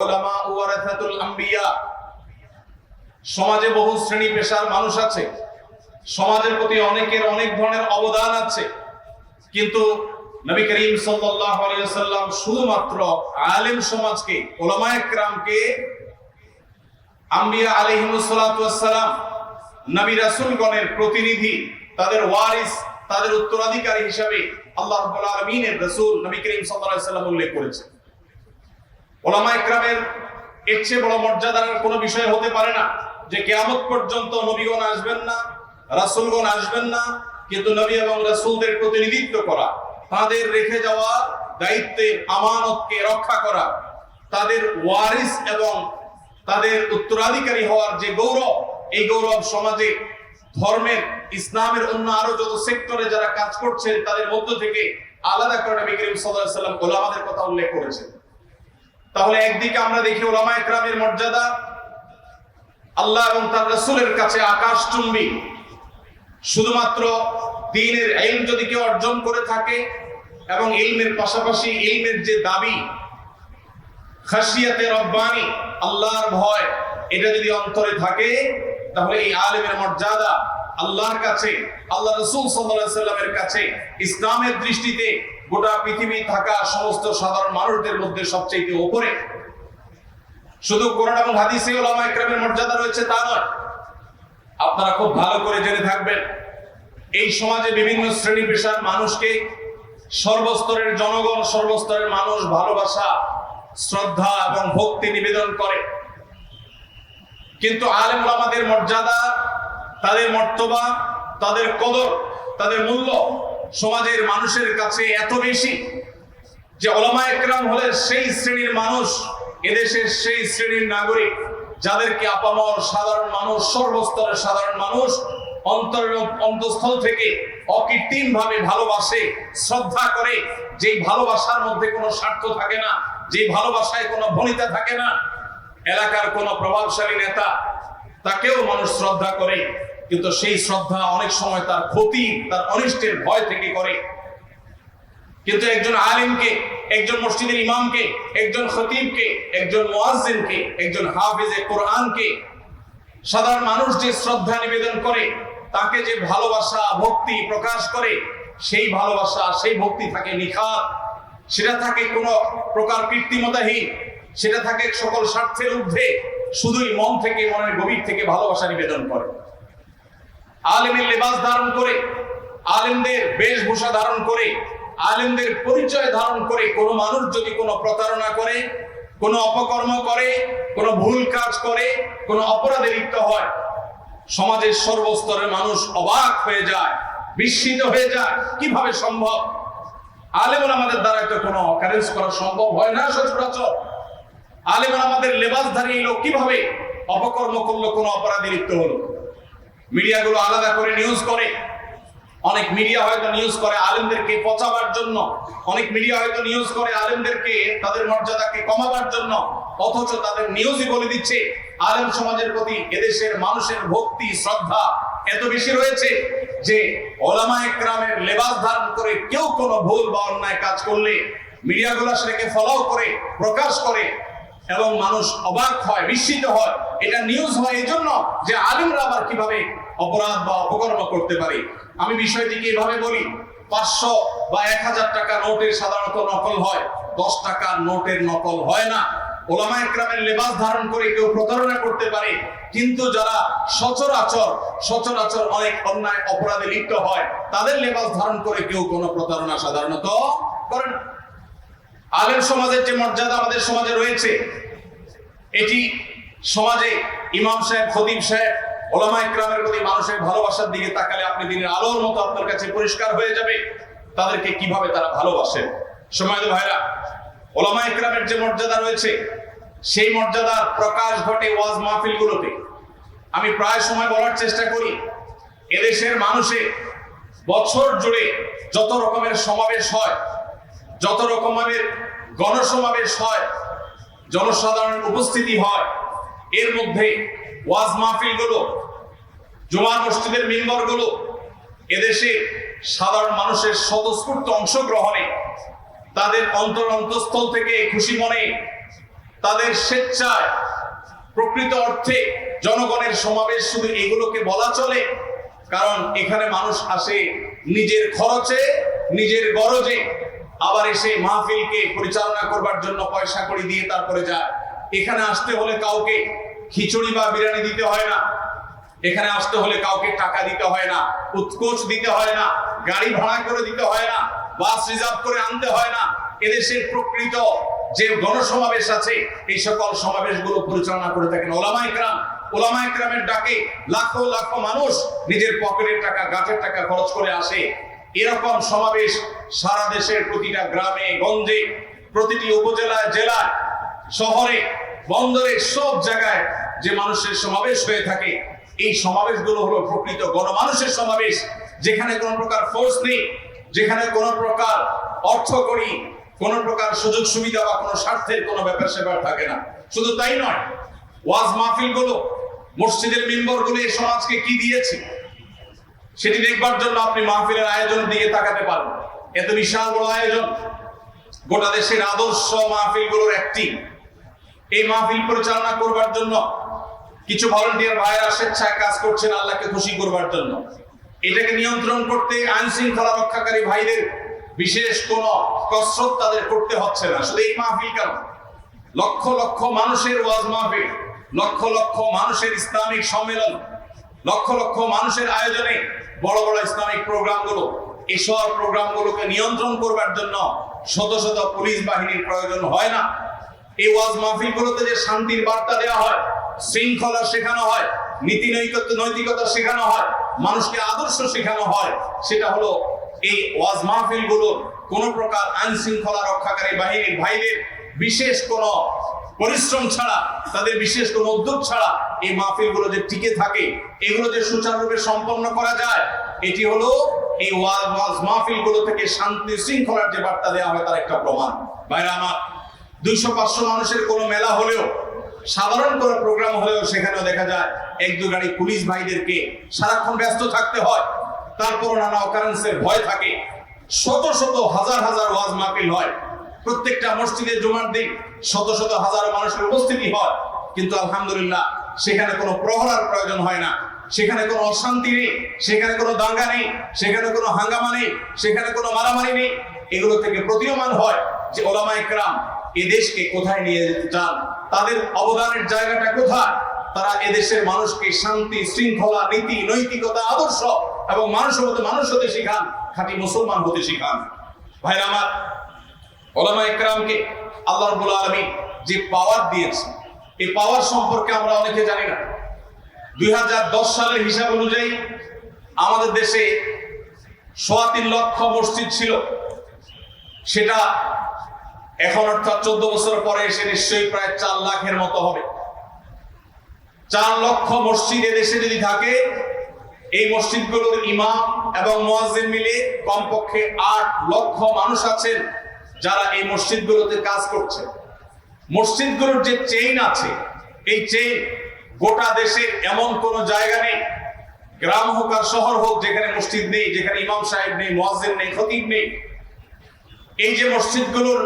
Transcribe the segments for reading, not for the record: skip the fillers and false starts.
উলামা ওয়ারাসাতুল আম্বিয়া। সমাজে বহু শ্রেণী পেশার মানুষ আছে, সমাজের প্রতি অনেকের অনেক ধরনের অবদান আছে, কিন্তু নবী করিম সাল্লাল্লাহু আলাইহি ওয়াসাল্লাম শুধুমাত্র আলেম সমাজকে, উলামায়ে কেরামকে আম্বিয়া আলাইহিমুস সালাতু ওয়াস সালাম, নবী রাসূলগণের প্রতিনিধি, তাদের ওয়ারিস, তাদের উত্তরাধিকারী হিসেবে আল্লাহ রাব্বুল আলামিনের রাসূল নবী করিম সাল্লাল্লাহু আলাইহি ওয়াসাল্লাম উল্লেখ করেছেন। উলামায়ে কেরামের এর চেয়ে বড় মর্যাদার কোনো বিষয় হতে পারে না যে কিয়ামত পর্যন্ত নবীগণ আসবেন না, রাসূলগণ আসবেন না, কিন্তু নবী এবং রাসূলদের প্রতিনিধিত্ব করা, তাদের রেখে যাওয়া দায়িত্বের আমানতকে রক্ষা করা, তাদের ওয়ারিস এবং তাদের উত্তরাধিকারী হওয়ার যে গৌরব, এই গৌরব সমাজে ধর্মের, ইসলামের অন্য আরো যত সেক্টরে যারা কাজ করছেন তাদের মধ্য থেকে আলাদা করে নবী করিম সাল্লাল্লাহু আলাইহি ওয়াসাল্লাম উলামাদের কথা উল্লেখ করেছেন। তাহলে একদিকে আমরা দেখি উলামায়ে কেরামের মর্যাদা আল্লাহ এবং তার রাসূলের কাছে আকাশচুম্বী। শুধুমাত্র দ্বীনের ইলম যদি কেউ অর্জন করে থাকে এবং ইলমের পাশাপাশি ইলমের যে দাবি, খাশিয়াতে রব্বানি, আল্লাহর ভয়, এটা যদি অন্তরে থাকে, তাহলে এই আলেমের মর্যাদা আল্লাহর কাছে, আল্লাহ রাসূল সাল্লাল্লাহু আলাইহি ওয়াসাল্লামের কাছে, ইসলামের দৃষ্টিতে গোটা পৃথিবী থাকা সমস্ত সাধারণ মানুষদের মধ্যে সবচেয়ে উপরে। শুধু কোরআন এবং হাদিসে উলামায়ে কেরামের মর্যাদা রয়েছে তা নয়, আপনারা খুব ভালো করে জেনে থাকবেন এই সমাজে বিভিন্ন শ্রেণী পেশার মানুষকে সর্বস্তরের জনগণ, সর্বস্তরের মানুষ ভালোবাসা, শ্রদ্ধা এবং ভক্তি নিবেদন করে, কিন্তু আলেম উলামাদের মর্যাদা, তাদের মর্তবা, তাদের কদর, তাদের মূল্য সমাজের মানুষের কাছে এত বেশি যে উলামায়ে কেরাম হলেন সেই শ্রেণীর মানুষ, এদেশের সেই শ্রেণীর নাগরিক যাদেরকে আপামর সাধারণ মানুষ, সর্বস্তরের সাধারণ মানুষ অন্তঃস্থল থেকে অকৃত্রিম ভাবে ভালোবাসে, শ্রদ্ধা করে, যেই ভালোবাসার মধ্যে কোনো স্বার্থ থাকে না, যেই ভালোবাসায় কোনো ভনিতা থাকে না। এলাকার কোনো প্রভাবশালী নেতা, তাকেও মানুষ শ্রদ্ধা করে, কিন্তু সেই শ্রদ্ধা অনেক সময় তার ক্ষতি, তার অনিষ্টের ভয় থেকে করে। কিন্তু একজন আলেমকে, একজন মসজিদের ইমামকে, একজন খতিবকে, একজন মুয়াজ্জিনকে, একজন হাফেজে কোরআনকে সাধারণ মানুষ যে শ্রদ্ধা নিবেদন করে, তাকে যে ভালোবাসা, ভক্তি প্রকাশ করে, সেই ভালোবাসা, সেই ভক্তি থাকে নিখাত, সেটা থাকে কোনো প্রকার কৃত্রিমতাহীন, সেটা থাকে সকল স্বার্থের ঊর্ধ্বে, শুধুই মন থেকে, মনের গভীর থেকে ভালোবাসা নিবেদন করে। আলেমের লেবাস ধারণ করে, আলেমদের বেশভূষা ধারণ করে, আলেমদের পরিচয় ধারণ করে কোনো মানুষ যদি কোনো প্রতারণা করে, কোনো অপকর্ম করে, কোনো ভুল কাজ করে, কোনো অপরাধে লিপ্ত হয়, সমাজের সর্বস্তরের মানুষ অবাক হয়ে যায়, বিস্মিত হয়ে যায়, কিভাবে সম্ভব? আলেম ওলামাদের দ্বারা তো কোনো অকারেন্স করা সম্ভব হয় না সচরাচর। আলেম ওলামাদের লেবাসধারী লোক কিভাবে অপকর্ম করলো, কোনো অপরাধে লিপ্ত হলো? মিডিয়াগুলো আলাদা করে নিউজ করে, অনেক মিডিয়া হয়তো নিউজ করে আলেমদেরকে পচাবার জন্য, অনেক মিডিয়া হয়তো নিউজ করে আলেমদেরকে তাদের মর্যাদাকে কমাবার জন্য, অথচ তাদের নিউজই বলে দিচ্ছে আলেম সমাজের প্রতি এদেশের মানুষের ভক্তি, শ্রদ্ধা এত বেশি রয়েছে যে উলামায়ে কেরামের লেবাস ধারণ করে কেউ কোনো ভুল বা অন্যায় কাজ করলে মিডিয়াগুলো সেটাকে ফলো করে, প্রকাশ করে, এবং মানুষ অবাক হয়, বিস্মিত হয়। এটা নিউজ হয় এই জন্য যে আলেমরা আবার কিভাবে অপরাধ বা অপকর্ম করতে পারে। আমি বিষয়টিকে এভাবে বলি, 500 বা 1000 টাকা নোটের সাধারণত নকল হয়, 10 টাকার নোটের নকল হয় না। উলামায়ে কেরামের লেবাস ধারণ করে কেউ প্রতারণা করতে পারে, কিন্তু যারা সচরাচর অনেক অন্যায় অপরাধে লিপ্ত হয়, তাদের লেবাস ধারণ করে কেউ কোনো প্রতারণা সাধারণত করে না। আলেম সমাজের যে মর্যাদা আমাদের সমাজে রয়েছে, এটি সমাজে ইমাম সাহেব, খতিব সাহেব, উলামায়ে কেরামের প্রতি মানুষের ভালোবাসার দিকে তাকালে আপনি দিনের আলোর মতো আপনার কাছে পরিষ্কার হয়ে যাবে তাদেরকে কিভাবে তারা ভালোবাসেন। সম্মানিত ভাইরা, উলামায়ে কেরামের যে মর্যাদা রয়েছে, সেই মর্যাদার প্রকাশ ঘটে ওয়াজ মাহফিলগুলোতে। আমি প্রায় সময় বলার চেষ্টা করি, এদেশের মানুষের বছর জুড়ে যত রকমের সমাবেশ হয়, যত রকমের গণসমাবেশ হয়, জনসাধারণের উপস্থিতি হয়, এর মধ্যে ওয়াজ মাহফিলগুলো, জুমার মসজিদের মিম্বরগুলো এদেশে সাধারণ মানুষের স্বতঃস্ফূর্ত অংশগ্রহণে, তাদের অন্তঃস্থল থেকে খুশি মনে তাদের স্বেচ্ছায় প্রকৃত অর্থে জনগণের সমাবেশ শুধু এগুলোকে বলা চলে, কারণ এখানে মানুষ আসে নিজের খরচে, নিজের গরজে, আবার এসে মাহফিলকে পরিচালনা করবার জন্য পয়সা কড়ি দিয়ে তারপরে যায়। এখানে আসতে হলে কাউকে খিচুড়ি বা বিরিয়ানি দিতে হয় না, এখানে আসতে হলে কাউকে টাকা দিতে হয় না, উৎকোচ দিতে হয় না, গাড়ি ভাড়া করে দিতে হয় না, বাস রিজার্ভ করে আনতে হয় না। এদেশের প্রকৃত যে গণসমাবেশ আছে এই সকল সমাবেশগুলো পরিচালনা করে থাকেন ওলামায়ে কেরাম। ওলামায়ে কেরামের ডাকে লাখো লাখো মানুষ নিজের পকেটের টাকা, গাঁটের টাকা খরচ করে আসে। এরকম সমাবেশ সারা দেশের প্রতিটা গ্রামে গঞ্জে, প্রতিটি উপজেলায়, জেলায়, শহরে, বন্দরে, সব জায়গায় যে মানুষের সমাবেশ হয়ে থাকে, এই সমাবেশগুলো হলো প্রকৃত গণমানুষের সমাবেশ, যেখানে কোনো প্রকার ফোর্স নেই, যেখানে কোনো প্রকার অর্থকড়ি, কোন প্রকার সুযোগ সুবিধা বা কোনো স্বার্থের কোনো ব্যাপার স্যাপার থাকে না। শুধু তাই নয়, ওয়াজ মাহফিল গুলো, মসজিদের মিম্বর গুলো এই সমাজকে কি দিয়েছে সেটি দেখবার জন্য আপনি মাহফিলের আয়োজনের দিকে তাকাতে পারেন। এত বিশাল বড় আয়োজন, গোটা দেশের আদর্শ মাহফিল গুলোর একটি। এই মাহফিল পরিচালনা করবার জন্য কিছু ভলান্টিয়ার ভাইরা স্বেচ্ছায় কাজ করছেন আল্লাহকে খুশি করবার জন্য। এটাকে নিয়ন্ত্রণ করতে আইন শৃঙ্খলা রক্ষাকারী ভাইদের বিশেষ কোন কসরত তাদের করতে হচ্ছে না। শুধু এই মাহফিল কেন, লক্ষ লক্ষ মানুষের ওয়াজ মাহফিল, লক্ষ লক্ষ মানুষের ইসলামিক সম্মেলন, লক্ষ লক্ষ মানুষের আয়োজনে বড় বড় ইসলামিক প্রোগ্রামগুলো, এইসব প্রোগ্রামগুলোকে নিয়ন্ত্রণ করবার জন্য শত শত পুলিশ বাহিনীর প্রয়োজন হয় না। এই ওয়াজ মাহফিলগুলোতে যে শান্তির বার্তা দেওয়া হয়, শৃঙ্খলা শেখানো হয়, নীতি নৈতিকতা শেখানো হয়, মানুষকে আদর্শ শেখানো হয়, সেটা হলো এই ওয়াজ মাহফিলগুলোর কোন প্রকার আইন শৃঙ্খলা রক্ষাকারী বাহিনীর ভাইদের বিশেষ কোন পরিশ্রম ছাড়া, তাদের বিশেষ কোন উদ্যোগ ছাড়া এই মাহফিলগুলো যে টিকে থাকে, এগুলো যে সুচারুরূপে সম্পন্ন করা যায়, এটি হলো এই ওয়াজ মাহফিলগুলো থেকে শান্তি শৃঙ্খলার যে বার্তা দেওয়া হয় তার একটা প্রমাণ। ভাইরা আমার, 200-500 মানুষের কোনো মেলা হলেও, সাধারণ কোনো প্রোগ্রাম হলেও সেখানেও দেখা যায় 1-2 গাড়ি পুলিশ ভাইদেরকে সারাক্ষণ ব্যস্ত থাকতে হয়। তারপর নানা অকারেন্সের ভয় থাকে। শত শত হাজার হাজার ওয়াজ মাহফিল হয়, প্রত্যেকটা মসজিদে জুমার দিন শত শত হাজারো মানুষের উপস্থিতি হয়, কিন্তু আলহামদুলিল্লাহ সেখানে কোনো প্রহরার প্রয়োজন হয় না, সেখানে কোনো অশান্তি নেই, সেখানে কোনো দাঙ্গা নেই, সেখানে কোনো হাঙ্গামা নেই, সেখানে কোনো মারামারি নেই। এগুলো থেকে প্রতীয়মান হয় যে ওলামায়ে কেরাম এ দেশকে কোথায় নিয়ে যেতে চান, তাদের অবদানের জায়গাটা কোথায়। তারা এদেশের মানুষকে শান্তি, শৃঙ্খলা, নীতি, নৈতিকতা, আদর্শ এবং মানুষ হতে শিখান, খাঁটি মুসলমান হতে শিখান। ভাইরা আমার, ওলামায়ে কেরামকে আল্লাহ রাব্বুল আলামিন যে পাওয়ার দিয়েছে, এই পাওয়ার সম্পর্কে আমরা অনেকে জানি না। 2010 সালের হিসাব অনুযায়ী আমাদের দেশে 3.25 লক্ষ মসজিদ ছিল। সেটা এখন অর্থাৎ 14 বছর পরে এসে নিশ্চয়ই প্রায় 4 লাখের মতো হবে। 4 লক্ষ মসজিদ এদেশে যদি থাকে, এই মসজিদগুলোর ইমাম এবং মুয়াজ্জিন মিলে কমপক্ষে 8 লক্ষ মানুষ আছেন যারা এই মসজিদগুলোতে কাজ করছে। মসজিদগুলোর যে চেইন আছে, এই চেইন গোটা দেশের এমন কোন জায়গা নেই, গ্রাম হোক আর শহর হোক, যেখানে মসজিদ নেই, যেখানে ইমাম সাহেব নেই, মুয়াজ্জিন নেই, খতিব নেই। এই যে মসজিদগুলোর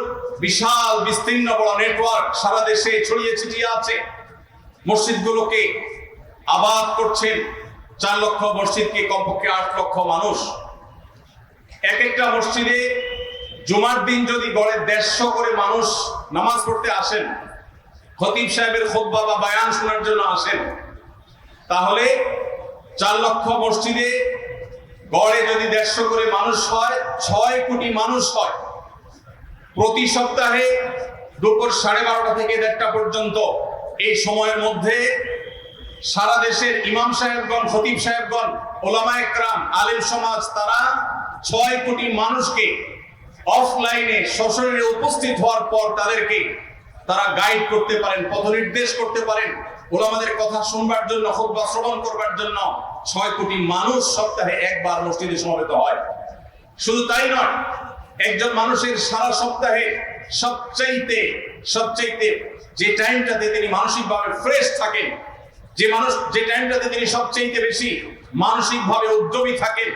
বিশাল বিস্তীর্ণ বড় নেটওয়ার্ক সারা দেশে ছড়িয়ে ছিটিয়ে আছে, মসজিদগুলোকে আবাদ করছেন 4 লক্ষ মসজিদকে কমপক্ষে 8 লক্ষ মানুষ। এক একটা মসজিদে জুমার দিন যদি গড়ে 150 করে মানুষ নামাজ পড়তে আসেন, খতিব সাহেবের খুতবা বা বয়ান শোনার জন্য আসেন, তাহলে 4 লক্ষ মসজিদে গড়ে যদি 150 করে মানুষ হয়, 6 কোটি মানুষ হয়। প্রতি সপ্তাহে দুপুর 12:30 থেকে 1:30 পর্যন্ত এই সময়ের মধ্যে সারা দেশের ইমাম সাহেবগণ, খতিব সাহেবগণ, ওলামায়ে কেরাম, আলেম সমাজ, তারা 6 কোটি মানুষকে অফলাইনে সশরীরে উপস্থিত হওয়ার পর তাদেরকে তারা গাইড করতে পারেন, পথ নির্দেশ করতে পারেন, ওলামাদের কথা শুনবার জন্য, খুতবা শ্রবণ করবার জন্য 6 কোটি মানুষ সপ্তাহে একবার মসজিদে সমবেত হয়। শুধু তাই নয়, একজন মানুষের সারা সপ্তাহে সবচাইতে যে টাইমটাতে তিনি মানসিকভাবে ফ্রেশ থাকেন, যে টাইমটাতে তিনি সবচাইতে বেশি মানসিকভাবে উদ্যমী থাকেন,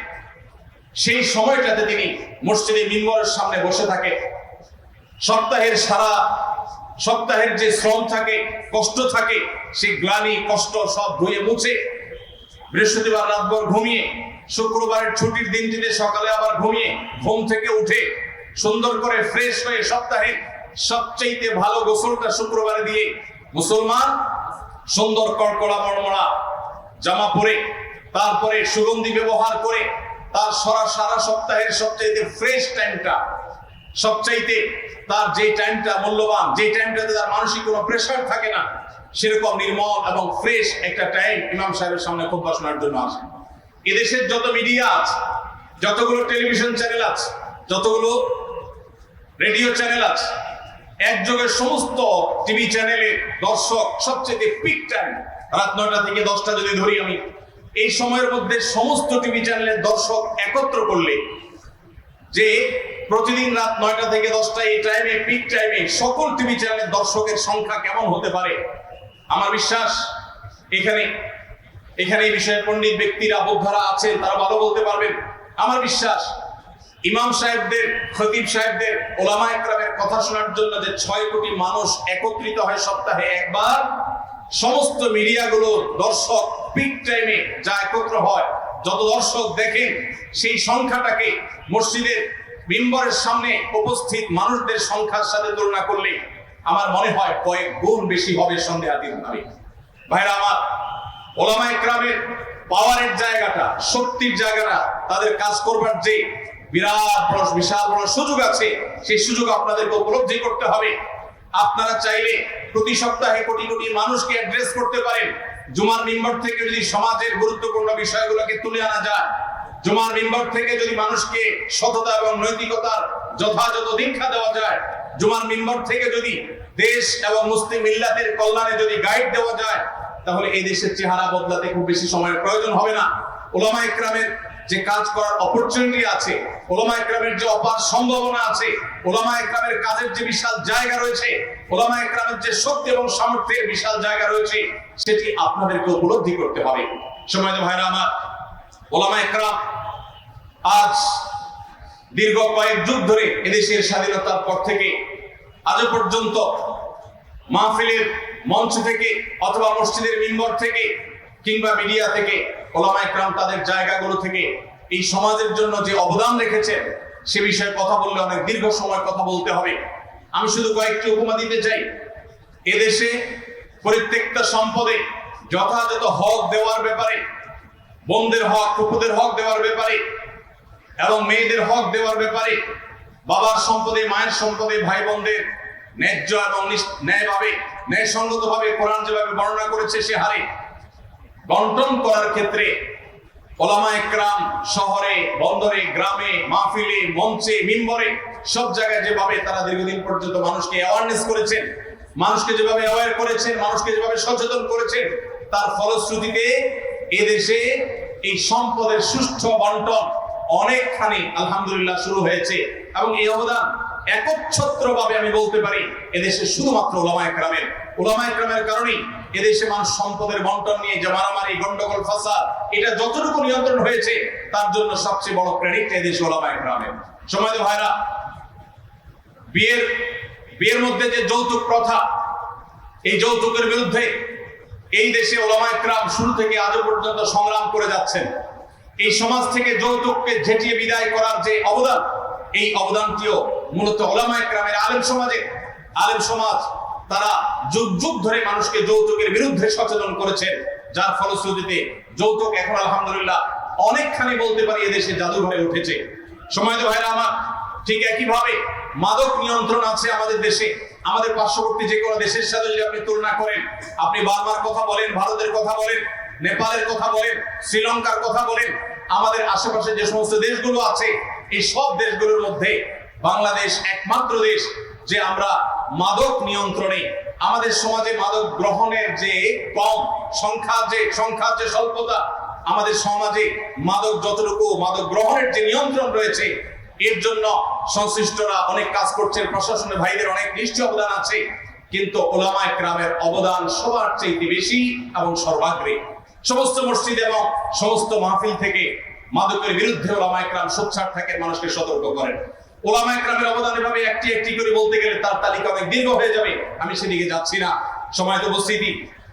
সেই সময়টাতে তিনি মসজিদে মিম্বরের সামনে বসে থাকেন। সপ্তাহের সারা সপ্তাহের যে শ্রম থাকে, কষ্ট থাকে, সেই গ্লানি কষ্ট সব ধুয়ে মুছে বৃহস্পতিবার রাতভর ঘুমিয়ে, শুক্রবারের ছুটির দিনটিতে সকালে আবার ঘুমিয়ে ঘুম থেকে উঠে সুন্দর করে ফ্রেশ হয়ে সপ্তাহে সবচেয়ে ভালো গোসলটা শুক্রবারে দিয়ে মুসলমান সুন্দর কড়কড়া মড়মড়া জামা পরে তারপরে সুগন্ধি ব্যবহার করে তার সারা সপ্তাহের সবচাইতে ফ্রেশ টাইমটা, সবচাইতে তার যে টাইমটা মূল্যবান, যে টাইমটাতে তার মানসিক কোনো প্রেশার থাকে না, সেরকম নির্মল এবং ফ্রেশ একটা টাইম ইমাম সাহেবের সামনে খুতবা শোনার জন্য আসে। এদেশের যত মিডিয়া আছে, যতগুলো টেলিভিশন চ্যানেল আছে, যতগুলো রেডিও চ্যানেল আছে, একযোগে সমস্ত টিভি চ্যানেলে দর্শক সবচেয়ে পিক টাইম রাত 9টা থেকে 10টা যদি ধরি আমি, এই সময়ের মধ্যে সমস্ত টিভি চ্যানেলের দর্শক একত্র করলে যে প্রতিদিন রাত 9টা থেকে 10টা এই টাইমে পিক টাইমে সকল টিভি চ্যানেলের দর্শকের সংখ্যা কেমন হতে পারে, আমার বিশ্বাস এখানে এই বিষয়ে পণ্ডিত ব্যক্তিরা বোদ্ধারা আছেন, তারা ভালো বলতে পারবেন। আমার বিশ্বাস ইমাম সাহেবদের, খতিব সাহেবদের, ওলামা একরামের কথা শোনার জন্য যে 6 কোটি মানুষ একত্রিত হয় সপ্তাহে একবার, সমস্ত মিডিয়াগুলো দর্শক পিক টাইমে যা একত্র হয়, যত দর্শক দেখেন সেই সংখ্যাটাকে মসজিদের মিম্বরের সামনে উপস্থিত মানুষদের সংখ্যার সাথে তুলনা করলে আমার মনে হয় কয়েক গুণ বেশি হবে সন্দেহাতীতভাবে। ভাইরা আমার, ওলামা একরামের পাওয়ারের জায়গাটা, শক্তির জায়গাটা, তাদের কাজ করবার যে বিশাল বড় সুযোগ আছে, সেই সুযোগ আপনাদেরকে উপলব্ধি করতে হবে। আপনারা চাইলে প্রতি সপ্তাহে কোটি কোটি মানুষকে অ্যাড্রেস করতে পারেন। জুমার মিম্বর থেকে যদি সমাজের গুরুত্বপূর্ণ বিষয়গুলোকে তুলে আনা যায়, জুমার মিম্বর থেকে যদি মানুষকে সততা এবং নৈতিকতার যথাযথ দীক্ষা দেওয়া যায়, জুমার মিম্বর থেকে যদি দেশ এবং মুসলিম মিল্লাতের কল্যাণে যদি গাইড দেওয়া যায়, তাহলে এই দেশের চেহারা বদলাতে খুব বেশি সময়ের প্রয়োজন হবে না। ওলামা একরামের যে কাজ করার অপরচুনিটি আছে, ওলামা একরামের যে অপার সম্ভাবনা আছে, ওলামা একরামের কাজের যে বিশাল জায়গা রয়েছে, ওলামা একরামের যে শক্তি এবং সামর্থ্যের বিশাল জায়গা রয়েছে, সেটি আপনাদেরকে উপলব্ধি করতে হবে। সম্মানিত ভাইরা আমার, ওলামা একরাম আজ দীর্ঘ কয়েক যুগ ধরে এদেশের স্বাধীনতার পর থেকে আজ পর্যন্ত মাহফিলের মঞ্চ থেকে অথবা মসজিদের মিম্বর থেকে কিংবা মিডিয়া থেকে ওলামা একরাম তাদের জায়গাগুলো থেকে এই সমাজের জন্য যে অবদান রেখেছেন, সে বিষয়ে কথা বললে অনেক দীর্ঘ সময় কথা বলতে হবে। আমি শুধু কয়েকটি উপমা দিতে চাই। এদেশে প্রত্যেকটা সম্পদে যথাযথ হক দেওয়ার ব্যাপারে, বোনদের হক, ফুফুদের হক দেওয়ার ব্যাপারে এবং মেয়েদের হক দেওয়ার ব্যাপারে, বাবার সম্পদে, মায়ের সম্পদে ভাই বোনদের ন্যায্য এবং ন্যায়ভাবে, ন্যায়সঙ্গতভাবে কোরআন যেভাবে বর্ণনা করেছে সে হারে বন্টন করার ক্ষেত্রে ওলামা একরাম শহরে, বন্দরে, গ্রামে, মাহফিলে, মঞ্চে, মিম্বরে সব জায়গায় যেভাবে তারা দীর্ঘদিন পর্যন্ত মানুষকে অ্যাওয়ারনেস করেছেন, মানুষকে যেভাবে অ্যাওয়ার করেছেন, মানুষকে যেভাবে সচেতন করেছেন, তার ফলশ্রুতিতে এদেশে এই সম্পদের সুষ্ঠু বন্টন অনেকখানি আলহামদুলিল্লাহ শুরু হয়েছে। এবং এই অবদান একচ্ছত্রভাবে আমি বলতে পারি এদেশে শুধুমাত্র ওলামা একরামের কারণেই এদেশে মানুষ সম্পদের বন্টন নিয়ে যে মারামারি, গন্ডগোল, ফাসাদ, এটা যতটুকু নিয়ন্ত্রণ হয়েছে তার জন্য সবচেয়ে বড় ক্রেডিট এদেশে ওলামা একরামের। সম্মানিত ভাইরা, বিয়ের মধ্যে যে যৌতুক প্রথা, এই যৌতুকের বিরুদ্ধে এই দেশে ওলামা একরাম শুরু থেকে আজও পর্যন্ত সংগ্রাম করে যাচ্ছেন। এই সমাজ থেকে যৌতুককে ঝেঁটিয়ে বিদায় করার যে অবদান, এই অবদানটিও মূলত ওলামা একরামের আলেম সমাজ তারা যুগ যুগ ধরে মানুষকে যৌতুকের বিরুদ্ধে সচেতন করেছেন, যার ফলশ্রুতিতে যৌতুক এখন আলহামদুলিল্লাহ অনেকখানি বলতে পারি এদেশে জাদু হয়ে উঠেছে। সম্মানিত ভাইরা আমার, ঠিক একইভাবে মাদক নিয়ন্ত্রণ আছে আমাদের দেশে। আমাদের পার্শ্ববর্তী যে কোনো দেশের সাথে যদি আপনি তুলনা করেন, আপনি বার্মার কথা বলেন, ভারতের কথা বলেন, নেপালের কথা বলেন, শ্রীলঙ্কার কথা বলেন, আমাদের আশেপাশে যে সমস্ত দেশগুলো আছে, এই সব দেশগুলোর মধ্যে বাংলাদেশ একমাত্র দেশ যে আমরা মাদক নিয়ন্ত্রণে, আমাদের সমাজে মাদক গ্রহণের যে কম সংখ্যার যে স্বল্পতা, আমাদের সমাজে মাদক গ্রহণের যে নিয়ন্ত্রণ রয়েছে, এর জন্য সংশ্লিষ্টরা অনেক কাজ করছেন, প্রশাসনের ভাইদের অনেক নিশ্চয় অবদান আছে, কিন্তু ওলামা একরামের অবদান সবার চেয়ে বেশি এবং সর্বাগ্রে। সমস্ত মসজিদ এবং সমস্ত মাহফিল থেকে মাদকের বিরুদ্ধে ওলামা একরাম সোচ্চার থাকেন, মানুষকে সতর্ক করেন। ওলামায়ে কেরামের অবদান এভাবে একটি একটি করে বলতে গেলে তার তালিকা অনেক দীর্ঘ হয়ে যাবে, আমি সেদিকে যাচ্ছি না। সময়ত উপস্থিতি,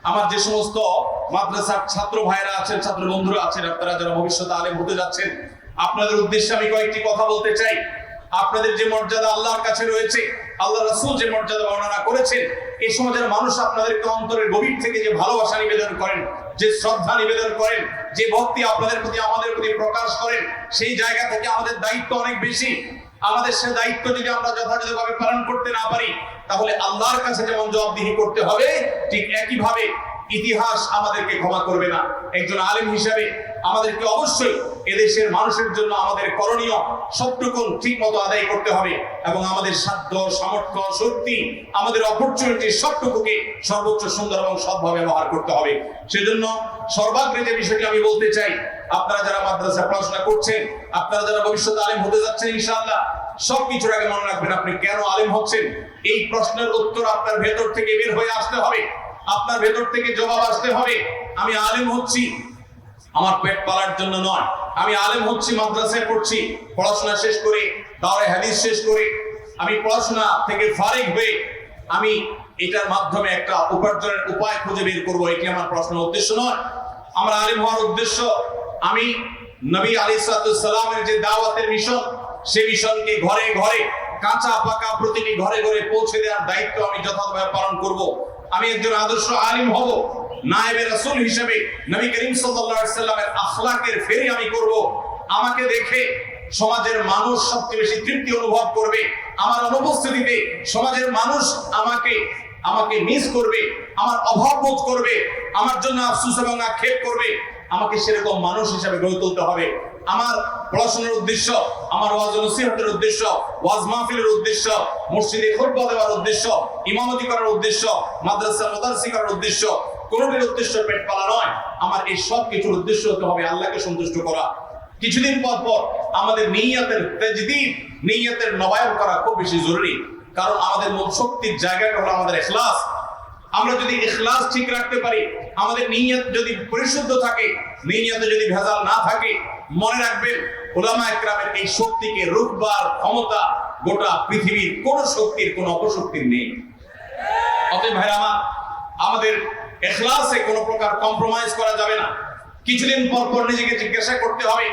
আমার যে সমস্ত মাদ্রাসার ছাত্র ভাইরা আছেন, ছাত্র বন্ধুরা আছেন, আপনারা যারা ভবিষ্যতে আলেম হতে যাচ্ছেন, আপনাদের উদ্দেশ্যে আমি কয়েকটি কথা বলতে চাই। আপনাদের যে মর্যাদা আল্লাহর কাছে রয়েছে, আল্লাহ রাসূল যে মর্যাদা বর্ণনা করেছেন, এই সমাজের মানুষ আপনাদেরকে অন্তরের গভীর থেকে যে ভালোবাসা নিবেদন করেন, যে শ্রদ্ধা নিবেদন করেন, যে ভক্তি আপনাদের প্রতি আমাদের প্রতি প্রকাশ করেন, সেই জায়গা থেকে আমাদের দায়িত্ব অনেক বেশি। আমাদের সে দায়িত্ব যদি আমরা যথাযথভাবে পালন করতে না পারি, তাহলে আল্লাহর কাছে যেমন জবাবদিহি করতে হবে, ঠিক একইভাবে ইতিহাস আমাদেরকে ক্ষমা করবে না। একজন আলেম হিসেবে আমাদেরকে অবশ্যই এদেশের মানুষের জন্য আমাদের করণীয় সবটুকু ঠিক মতো আদায় করতে হবে, এবং আমাদের সাধ্য, সামর্থ্য, শক্তি, আমাদের অপরচুনিটি সবটুকুকে সর্বোচ্চ সুন্দর এবং সৎভাবে ব্যবহার করতে হবে। সেজন্য সর্বাগ্রে যে বিষয়টি আমি বলতে চাই, আপনারা যারা মাদ্রাসায় পড়াশোনা করছেন, আপনারা যারা ভবিষ্যতে আলেম হতে যাচ্ছেন ইনশাআল্লাহ, সবকিছুর আগে মনে রাখবেন আপনি কেন আলেম হচ্ছেন। এই প্রশ্নের উত্তর আপনার ভেতর থেকে বের হয়ে আসতে হবে, আপনার ভেতর থেকে জবাব আসতে হবে। আমি আলেম হচ্ছি আমার পেট পালার জন্য নয়, আমি আলেম হচ্ছি মাদ্রাসায় পড়ছি, পড়াশোনা শেষ করে, দাওরায়ে হাদিস শেষ করে আমি পড়াশোনা থেকে ফারিগ হয়ে আমি এটার মাধ্যমে একটা উপার্জনের উপায় খুঁজে বের করবো, এটি আমার পড়াশোনার উদ্দেশ্য নয়। আমার আলেম হওয়ার উদ্দেশ্য, আমি নবী আলাইহিস সালামের যে দাওয়াতের মিশন, সেই মিশনকে ঘরে ঘরে, কাঁচা পাকা প্রতিটি ঘরে ঘরে পৌঁছে দেওয়ার দায়িত্ব আমি যথাযথভাবে পালন করব। আমি একজন আদর্শ আলিম হব, নায়েবে রাসূল হিসেবে নবী করিম সাল্লাল্লাহু আলাইহি সাল্লামের আখলাকের ফেরি আমি করব। আমাকে দেখে সমাজের মানুষ সবচেয়ে বেশি তৃপ্তি অনুভব করবে, আমার অনুপস্থিতিতে সমাজের মানুষ আমাকে মিস করবে, আমার অভাব বোধ করবে, আমার জন্য আফসোস এবং আক্ষেপ করবে। আমাকে সেরকম মানুষ হিসেবে গড়ে তুলতে হবে। আমার পড়াশোনার উদ্দেশ্য, আমার ওয়াজ নসিহতের উদ্দেশ্য, ওয়াজ মাহফিলের উদ্দেশ্য, মসজিদে খুতবা দেওয়ার উদ্দেশ্য, ইমামতি করার উদ্দেশ্য, মাদ্রাসা মুদাররিস করার উদ্দেশ্য, কোনটির উদ্দেশ্য পেট পালা নয়। আমার এই সব কিছুর উদ্দেশ্য হতে হবে আল্লাহকে সন্তুষ্ট করা। কিছুদিন পর পর আমাদের নিয়তের তাজদীদ, নিয়তের নবায়ন করা খুব বেশি জরুরি, কারণ আমাদের মূল শক্তির জায়গাটা হলো আমাদের ইখলাস। আমরা যদি ইখলাস ঠিক রাখতে পারি, আমাদের নিয়ত যদি পরিশুদ্ধ থাকে, নিয়তে যদি ভেজাল না থাকে, মনে রাখবেন উলামায়ে কেরামের এই শক্তিকে রুখবার ক্ষমতা গোটা পৃথিবীর কোন শক্তির, কোন অপশক্তির নেই। অতএব ভাইরা আমার, আমাদের ইখলাসে কোনো প্রকার কম্প্রোমাইজ করা যাবে না। কিছুদিন পর পর নিজেকে জিজ্ঞাসা করতে হবে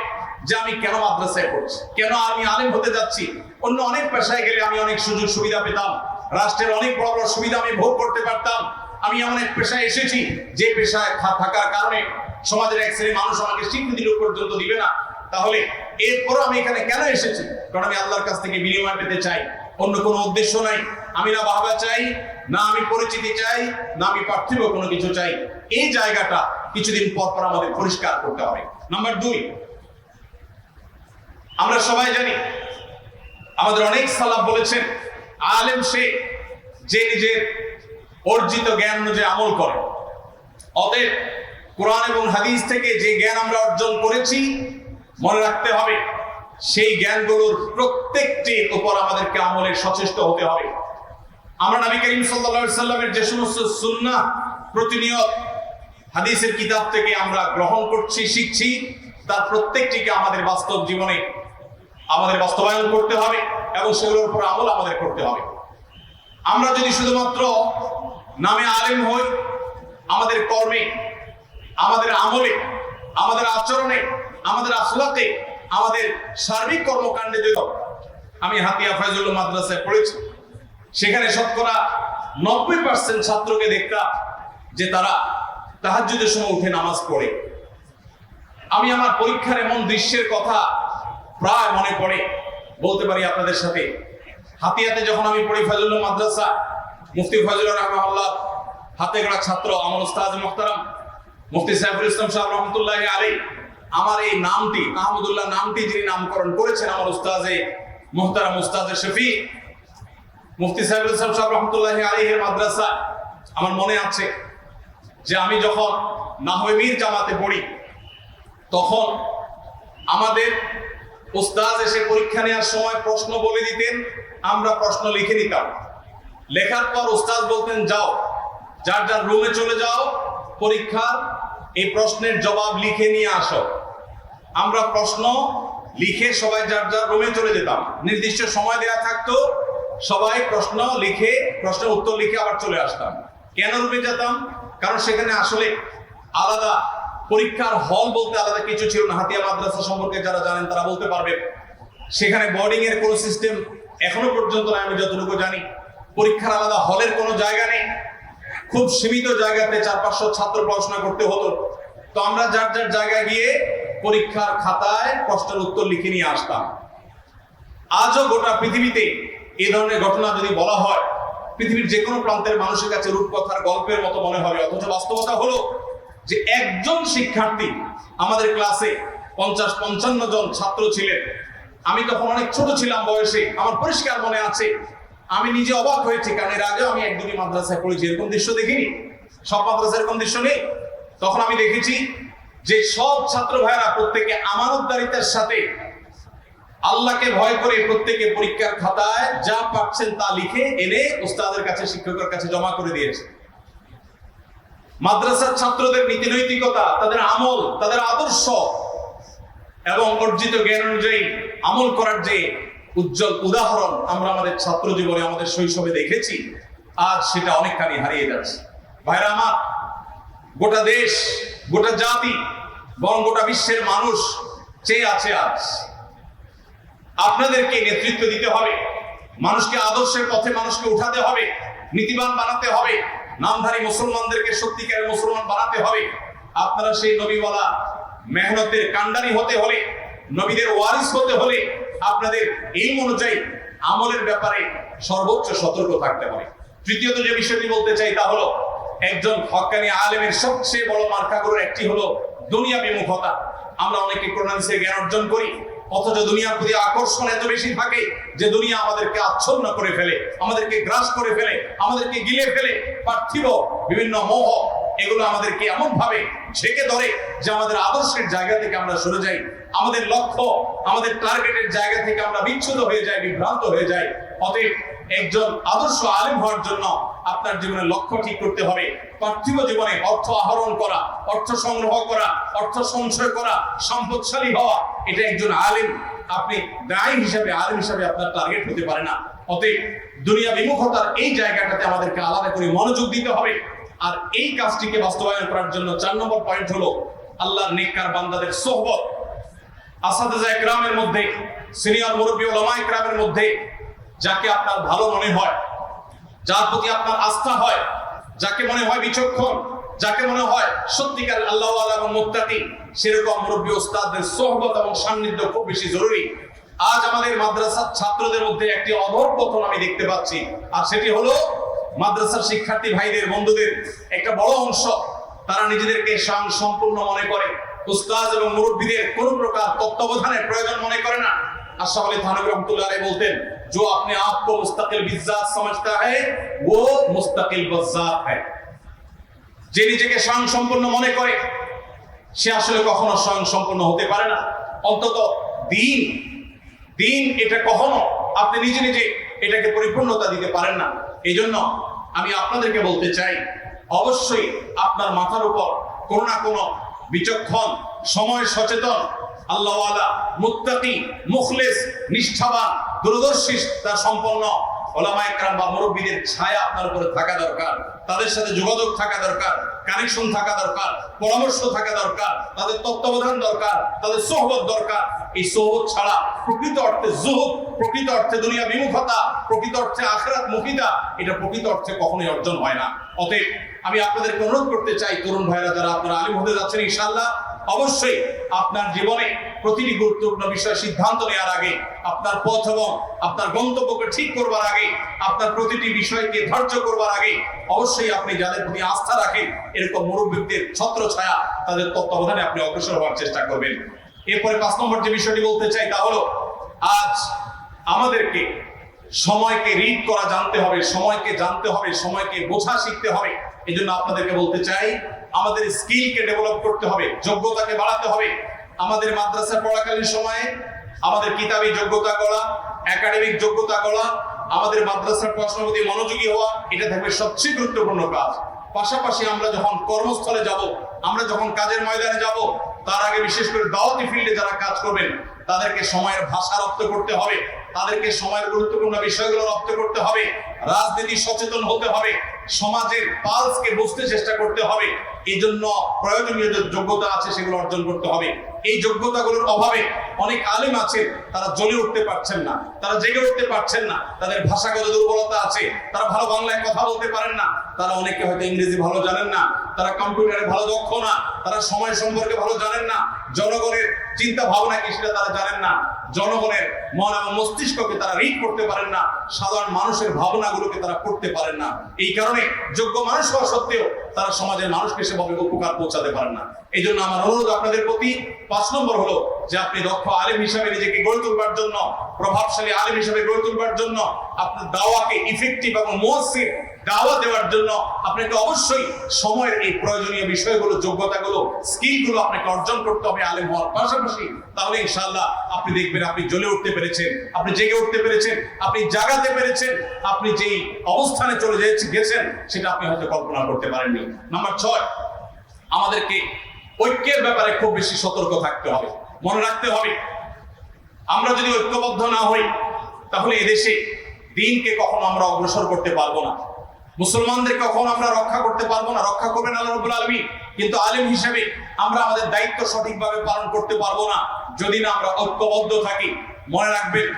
যে আমি কেন মাদ্রাসায় পড়ছি, কেন আমি আলেম হতে যাচ্ছি। অন্য অনেক পেশায় গেলে আমি অনেক সুযোগ সুবিধা পেতাম, রাষ্ট্রের অনেক বড় বড় সুবিধা আমি ভোগ করতে পারতাম। আমি এমন এক পেশায় এসেছি যে পেশায় থাকার কারণে সমাজের এক শ্রেণীর মানুষ আমাকে স্বীকৃতি পর্যন্ত দিবে না। তাহলে এরপরও আমি এখানে কেন এসেছি? কারণ আমি আল্লাহর কাছ থেকে বিনিময় পেতে চাই, অন্য কোনো উদ্দেশ্য নাই। আমি না বাহবা চাই, না আমি পরিচিতি চাই, না আমি পার্থিব কোনো কিছু চাই। এই জায়গাটা কিছুদিন পর পর আমাদের পরিষ্কার করতে হবে। নাম্বার 2, আমরা সবাই জানি, আমাদের অনেক সালাফ বলেছেন, আলেম সে যে নিজের অর্জিত জ্ঞান অনুযায়ী আমল করে। অতএব কোরআন এবং হাদিস থেকে যে জ্ঞান আমরা অর্জন করেছি, মনে রাখতে হবে সেই জ্ঞানগুলোর প্রত্যেকটির উপর আমাদেরকে আমলের সচেষ্ট হতে হবে। আমরা নবী করিম সাল্লাল্লাহু আলাইহি সাল্লামের যে সমস্ত সুন্নাহ প্রতিনিয়ত হাদিসের কিতাব থেকে আমরা গ্রহণ করছি, শিখছি, তার প্রত্যেকটিকে আমাদের বাস্তব জীবনে আমাদের বাস্তবায়ন করতে হবে এবং সেগুলোর উপর আমল আমাদের করতে হবে। আমরা যদি শুধুমাত্র নামে আলেম হই, আমাদের কর্মে, আমাদের আমলে, আমাদের আচরণে, আমাদের আখলাকে, আমাদের সার্বিক কর্মকাণ্ডে যদি, আমি হাতিয়া ফয়জুল্লাহ মাদ্রাসায় পড়েছি, সেখানে শতকরা 90% ছাত্রকে দেখতাম যে তারা তাহাজ্জুদের সময় উঠে নামাজ পড়ে। আমি আমার পরীক্ষার এমন দৃশ্যের কথা প্রায় মনে পড়ে, বলতে পারি আপনাদের সাথে। হাতিয়াতে যখন আমি পড়ি ফয়জুল্লাহ মাদ্রাসা, মুফতি ফয়জুল্লাহ রাহমাহুল্লাহ হাতে গড়া ছাত্র আমার উস্তাদ মুহতারাম মুফতি সাইফুল ইসলাম সাহেব রহমতুল্লাহি আলাইহি, আমার এই নামটি আহমদুল্লাহ নামটি যিনি নামকরণ করেছেন আমার উস্তাদে মুহতারাম উস্তাদে শফি মুফতি সাইফুল ইসলাম সাহেব রহমতুল্লাহি আলাইহির মাদ্রাসা। আমার মনে আছে যে আমি যখন নাহওয়ে মীর জামাতে পড়ি, তখন আমাদের উস্তাদ এসে পরীক্ষা নেওয়ার সময় প্রশ্ন বলে দিতেন, আমরা প্রশ্ন লিখে নিতাম। লেখার পর উস্তাদ বলতেন, যাও যার যার রুমে চলে যাও, পরীক্ষার এই প্রশ্নের জবাব লিখে নিয়ে আসো। আমরা প্রশ্ন লিখে সবাই যার যার রুমে চলে যেতাম, নির্দিষ্ট সময় দেয়া থাকতো, সবাই প্রশ্ন লিখে প্রশ্নের উত্তর লিখে আবার চলে আসতাম। কেন রুমে যেতাম? কারণ সেখানে আসলে আলাদা পরীক্ষার হল বলতে আলাদা কিছু ছিল না। হাতিয়া মাদ্রাসা সম্পর্কে যারা জানেন তারা বলতে পারবেন, সেখানে বোর্ডিং এর কোনো সিস্টেম এখনো পর্যন্ত না, আমি যতটুকু জানি। পরীক্ষার আলাদা হলের কোনো জায়গা নেই, খুব সীমিত জায়গাতে 400-500 ছাত্র পড়াশোনা করতে হতো। তো আমরা যার যার জায়গায় গিয়ে পরীক্ষার খাতায় প্রশ্নের উত্তর লিখে নিয়ে আসতাম। আজও গোটা পৃথিবীতে এই ধরনের ঘটনা যদি বলা হয়, পৃথিবীর যে কোনো প্রান্তের মানুষের কাছে রূপকথার গল্পের মতো মনে হবে। অথচ বাস্তবতা হলো যে একজন শিক্ষার্থী, আমাদের ক্লাসে 50-55 জন ছাত্র ছিলেন। আমি তখন অনেক ছোট ছিলাম বয়সে, আমার পরিষ্কার মনে আছে। আমি নিজে অবাক হয়েছি, কারণ এর আগেও আমি একদমই মাদ্রাসায় পড়েছি, এরকম দৃশ্য দেখিনি। সব মাদ্রাসায় এরকম দৃশ্য নেই। তখন আমি দেখেছি যে সব ছাত্র ভাইয়েরা প্রত্যেকে আমানতদারিতার সাথে আল্লাহকে ভয় করে প্রত্যেকে পরীক্ষার খাতায় যা পাচ্ছেন তা লিখে এনে উস্তাদের কাছে, শিক্ষকের কাছে জমা করে দিয়েছে। মাদ্রাসার ছাত্রদের নীতি নৈতিকতা, তাদের আমল, তাদের আদর্শ এবং অর্জিত জ্ঞান অনুযায়ী আমল করার যে উজ্জ্বল উদাহরণ আমরা আমাদের ছাত্র জীবনে, আমাদের শৈশবে দেখেছি, আজ সেটা অনেকখানি হারিয়ে যাচ্ছে। ভাইরা আমার, গোটা দেশ, গোটা জাতি, বরং গোটা বিশ্বের মানুষ চেয়ে আছে আজ আপনাদেরকে নেতৃত্ব দিতে হবে, মানুষকে আদর্শের পথে মানুষকে উঠাতে হবে, নীতিবান বানাতে হবে, নামধারী মুসলমানদেরকে সত্যিকারের মুসলমান বানাতে হবে। আপনারা সেই নবীওয়ালা মেহনতের কান্ডারি হতে হলে, নবীদের ওয়ারিস হতে হলে আপনাদের এই অনুযায়ী আমলের ব্যাপারে সর্বোচ্চ সতর্ক থাকতে হবে। তৃতীয়ত যে বিষয়টি বলতে চাই তা হলো, একজন হক্কানি আলেমের সবচেয়ে বড় মার্কাগুলোর একটি হলো দুনিয়া বিমুখতা। আমরা অনেকে কোরআন হাদিসের জ্ঞান অর্জন করি, অথচ দুনিয়ার প্রতি আকর্ষণ এত বেশি থাকে যে দুনিয়া আমাদেরকে আচ্ছন্ন করে ফেলে, আমাদেরকে গ্রাস করে ফেলে, আমাদেরকে গিলে ফেলে। পার্থিব বিভিন্ন মোহ এগুলো আমাদেরকে এমন ভাবে ঝেঁকে ধরে যে আমাদের আদর্শের জায়গা থেকে আমরা সরে যাই, আমাদের লক্ষ্য, আমাদের টার্গেটের জায়গা থেকে আমরা বিচ্যুত হয়ে যাই, বিভ্রান্ত হয়ে যাই। অতএব একজন আদর্শ আলেম হওয়ার জন্য আপনার জীবনের লক্ষ্য ঠিক করতে হবে। পার্থিব জীবনে অর্থ আহরণ করা, অর্থ সংগ্রহ করা, অর্থ সঞ্চয় করা, সম্পদশালী হওয়া, এটা একজন আলেম, আপনি দায়ী হিসাবে, আলেম হিসাবে আপনার টার্গেট হতে পারে না। অতএব দুনিয়া বিমুখতার এই জায়গাটাতে আমাদেরকে আলাদা করে মনোযোগ দিতে হবে। আর এই কাজটিকে বাস্তবায়ন করার জন্য 4 নম্বর পয়েন্ট হলো আল্লাহর নেককার বান্দাদের সোহবত। আসাদিজা ইকরামের মধ্যে, সিনিয়র মুরব্বী উলামা ইকরামের মধ্যে যাকে আপনার ভালো মনে হয়, যার প্রতি আপনার আস্থা হয়, যাকে মনে হয় বিচক্ষণ, যাকে মনে হয় সত্যিকার আল্লাহ ওয়ালা এবং মুত্তাকি, সেরকম মুরব্বী ওস্তাদদের সোহবত এবং সান্নিধ্য খুব বেশি জরুরি। আজ আমাদের মাদ্রাসার ছাত্রদের মধ্যে একটি অধঃপতন আমি দেখতে পাচ্ছি, আর সেটি হলো মাদ্রাসার শিক্ষার্থী ভাইদের, বন্ধুদের একটা বড় অংশ তারা নিজেদেরকে সম্পূর্ণ মনে করে, উস্তাদ এবং মুরব্বীদের কোন প্রকার তত্ত্বাবধানের প্রয়োজন মনে করে না। আশরাফ আলী থানভী রহমাতুল্লাহ আলাইহি বলতেন, जो अपने आप को मुस्तकिल बिज़्ज़ात समझता है वो मुस्तकिल बज़्ज़ात है। যে নিজেকে স্বয়ং সম্পূর্ণ মনে করে সে আসলে কখনো স্বয়ং সম্পূর্ণ হতে পারে না। অন্তত দিন এটা কখনো আপনি নিজে নিজে এটাকে পরিপূর্ণতা দিতে পারেন না। এই জন্য আমি আপনাদেরকে বলতে চাই, অবশ্যই আপনার মাথার উপর কোনো না কোনো বিচক্ষণ, সময় সচেতন, আল্লাহওয়ালা, মুত্তাকি, মুখলিস, নিষ্ঠাবান, দূরদর্শী তার সম্পন্ন ওলামা ইকরাম বা মুরব্বীদের ছায়া আপনার উপরে থাকা দরকার। তাদের সাথে যোগাযোগ থাকা দরকার, কানেকশন থাকা দরকার, পরামর্শ থাকা দরকার, তাদের তত্ত্বাবধান দরকার, তাদের সোহবত দরকার। এই সোহবত ছাড়া প্রকৃত অর্থে জুহুদ, প্রকৃত অর্থে দুনিয়া বিমুখতা, প্রকৃত অর্থে আখিরাত মুখিতা, এটা প্রকৃত অর্থে কখনোই অর্জন হয় না। অতএব আমি আপনাদেরকে অনুরোধ করতে চাই, তরুণ ভাইরা যারা আপনারা আলিম হতে যাচ্ছেন ইনশাআল্লাহ, অবশ্যই আপনার জীবনে প্রতিটি গুরুত্বপূর্ণ বিষয় সিদ্ধান্ত নেওয়ার আগে, আপনার পথ এবং আপনার গন্তব্যকে ঠিক করবার আগে, আপনার প্রতিটি বিষয়কে ধার্য করবার আগে অবশ্যই আপনি যাদের প্রতি আস্থা রাখেন এরকম মুরব্বীদের ছত্র ছায়া, তাদের তত্ত্বাবধানে আপনি অগ্রসর হওয়ার চেষ্টা করবেন। এরপরে 5 নম্বর যে বিষয়টি বলতে চাই তা হলো, আজ আমাদেরকে সময়কে রিড করা জানতে হবে, সময়কে জানতে হবে, সময়কে বোঝা শিখতে হবে। এই জন্য আপনাদেরকে বলতে চাই, আমাদের স্কিলকে ডেভেলপ করতে হবে, যোগ্যতাকে বাড়াতে হবে। আমাদের মাদ্রাসায় পড়াকালীন সময়ে আমাদের কিতাবী যোগ্যতা গড়া, একাডেমিক যোগ্যতা গড়া, আমাদের মাদ্রাসার পড়াশোনার প্রতি মনোযোগী হওয়া, এটা থাকবে সবচেয়ে গুরুত্বপূর্ণ কাজ। পাশাপাশি আমরা যখন কর্মস্থলে যাব, আমরা যখন কাজের ময়দানে যাব, তার আগে বিশেষ করে দাওয়াতি ফিল্ডে যারা কাজ করবেন তাদেরকে সময়ের ভাষা রপ্ত করতে হবে, তাদেরকে সময়ের গুরুত্বপূর্ণ বিষয়গুলো রপ্ত করতে হবে, রাজনীতি সচেতন হতে হবে, সমাজের পালসকে বুঝতে চেষ্টা করতে হবে। এই জন্য প্রয়োজনীয় যে যোগ্যতা আছে সেগুলো অর্জন করতে হবে। এই যোগ্যতাগুলোর অভাবে অনেক আলেম আছেন, তারা জ্বলে উঠতে পারছেন না, তারা জেগে উঠতে পারছেন না, তাদের ভাষাগত দুর্বলতা আছে, তারা ভালো বাংলায় কথা বলতে পারেন না, তারা অনেকে হয়তো ইংরেজি ভালো জানেন না, তারা কম্পিউটারে ভালো দক্ষ না, তারা সময় সম্পর্কে ভালো জানেন না, জনগণের চিন্তা ভাবনা কি সেটা তারা জানেন না, জনগণের মন এবং মস্তিষ্ককে তারা রিড করতে পারেন না, সাধারণ মানুষের ভাবনাগুলোকে তারা পড়তে পারেন না। এই কারণে যোগ্য মানুষ হওয়া সত্ত্বেও তারা সমাজের মানুষকে সেভাবে উপকার পৌঁছাতে পারেন না। এই জন্য আমার অনুরোধ আপনাদের প্রতি 5 নম্বর হলো যে আপনি দক্ষ আলেম হিসাবে নিজেকে গড়ে তুলবার জন্য, প্রভাবশালী আলেম হিসাবে গড়ে তুলবার জন্য, আপনার দাওয়াকে ইফেক্টিভ এবং মুয়াসসির দাওয়া দেওয়ার জন্য আপনাকে অবশ্যই সময়ের এই প্রয়োজনীয় বিষয়গুলো, যোগ্যতাগুলো, স্কিলগুলো আপনাকে অর্জন করতে হবে আলেম হওয়ার পাশাপাশি। তাহলে ইনশাআল্লাহ আপনি দেখবেন আপনি জ্বলে উঠতে পেরেছেন, আপনি জেগে উঠতে পেরেছেন, আপনি জাগাতে পেরেছেন, আপনি যেই অবস্থানে চলে গেছেন সেটা আপনি হয়তো কল্পনা করতে পারেননি। নাম্বার 6, আমাদেরকে ঐক্যের ব্যাপারে খুব বেশি সতর্ক থাকতে হবে। মনে রাখতে হবে আমরা যদি ঐক্যবদ্ধ না হই তাহলে এদেশে দ্বীনকে কখনো আমরা অগ্রসর করতে পারবো না, মুসলমানদের কখনো আমরা রক্ষা করতে পারবো না। রক্ষা করবেন আল্লাহ রাব্বুল আলামিন, কিন্তু আলেম হিসেবে আমরা আমাদের দায়িত্ব সঠিকভাবে পালন করতে পারবো না যদি না আমরা ঐক্যবদ্ধ থাকি। মনে রাখবেন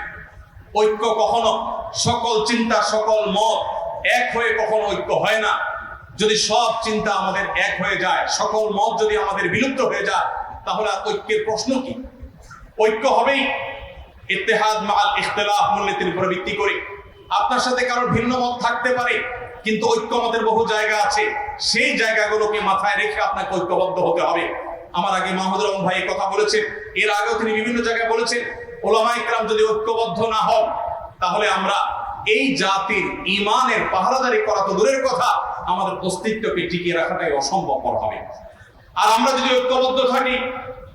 ঐক্য কখনো, সকল চিন্তা সকল মত এক হয়ে কখনো ঐক্য হয় না। যদি সব চিন্তা আমাদের এক হয়ে যায়, সকল মত যদি আমাদের বিলুপ্ত হয়ে যায়, তাহলে আর ঐক্যের প্রশ্ন কি? ঐক্য হবেই ইত্তেহাদ মাআল ইখতিলাফ মূলনীতির উপর ভিত্তি করে। আপনার সাথে কারোর ভিন্ন মত থাকতে পারে, কিন্তু ঐক্যমতের বহু জায়গা আছে, সেই জায়গাগুলোকে মাথায় রেখে আপনাকে ঐক্যবদ্ধ হতে হবে। আমার আগে মাহমুদুর রহমান ভাই কথা বলেছেন, এর আগেও তিনি বিভিন্ন জায়গায় বলেছেন, ওলামা ইকরাম যদি ঐক্যবদ্ধ না হন তাহলে আমরা এই জাতির ঈমানের পাহারাদারি করা তো দূরের কথা, আমাদের অস্তিত্বকে টিকিয়ে রাখাটাই অসম্ভবপর হবে। আর আমরা যদি ঐক্যবদ্ধ থাকি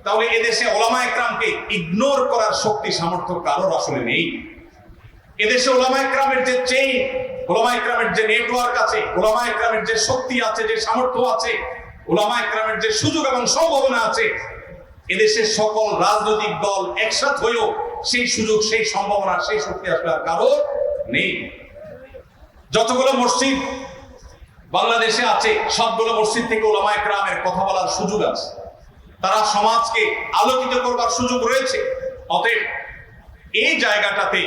তাহলে এদেশে ওলামা ইকরামকে ইগনোর করার শক্তি সামর্থ্য কারোর আসলে নেই। এদেশে ওলামা ইকরামের যে চেইন, ওলামা ইকরামের যে নেটওয়ার্ক আছে, ওলামা ইকরামের যে শক্তি আছে, যে সামর্থ্য আছে, ওলামা ইকরামের যে সুযোগ এবং সম্ভাবনা আছে, এদেশের সকল রাজনৈতিক দল একসাথ হয়েও সেই সুযোগ, সেই সম্ভাবনা, সেই শক্তি আসলে আর কারো নেই। যতগুলো মসজিদ বাংলাদেশে আছে সবগুলো মসজিদ থেকে ওলামা ইকরামের কথা বলার সুযোগ আছে, তারা সমাজকে আলোকিত করবার সুযোগ রয়েছে। অতএব এই জায়গাটাতে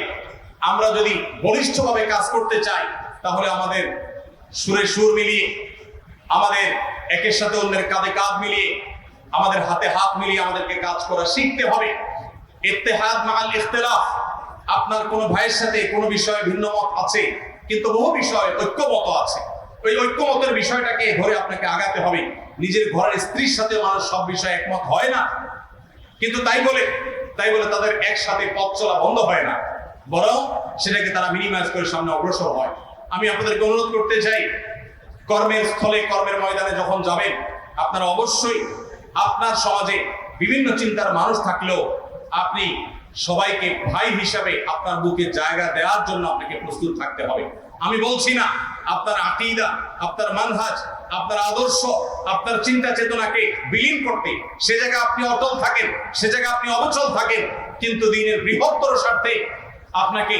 আমরা যদি বলিষ্ঠভাবে কাজ করতে চাই তাহলে আমাদের সুরে সুর মিলিয়ে, আমাদের একের সাথে অন্যের কাঁধে কাঁধ মিলিয়ে, আমাদের হাতে হাত মিলিয়ে আমাদেরকে কাজ করা শিখতে হবে। ইত্তেহাদ মাআল ইখতিলাফ, আপনার কোনো ভাইয়ের সাথে কোনো বিষয়ে ভিন্ন মত আছে, কিন্তু বহু বিষয়ে ঐক্যমত আছে। ওই ঐক্যমতের বিষয়টাকে ধরে আপনাকে আগাতে হবে। নিজের ঘরের স্ত্রীর সাথে মানুষ সব বিষয়ে একমত হয় না, কিন্তু তাই বলে তাদের একসাথে পথ চলা বন্ধ হয় না, বরং সেটাকে তারা মিনিমাইজ করে সামনে অগ্রসর হয়। আমি আপনাদেরকে অনুরোধ করতে চাই, কর্মের স্থলে, কর্মের ময়দানে যখন যাবেন, আপনারা অবশ্যই আপনার সমাজে বিভিন্ন চিন্তার মানুষ থাকলেও আপনি সবাইকে ভাই হিসাবে আপনার বুকে জায়গা দেওয়ার জন্য আপনাকে প্রস্তুত থাকতে হবে। আমি বলছি না আপনার আকীদা, আপনার মানহাজ, আপনার আদর্শ, আপনার চিন্তা চেতনাকে বিলীন করতে, সে জায়গায় আপনি অটল থাকেন, সে জায়গায় আপনি অবচল থাকেন, কিন্তু দ্বীনের বৃহত্তর স্বার্থে আপনাকে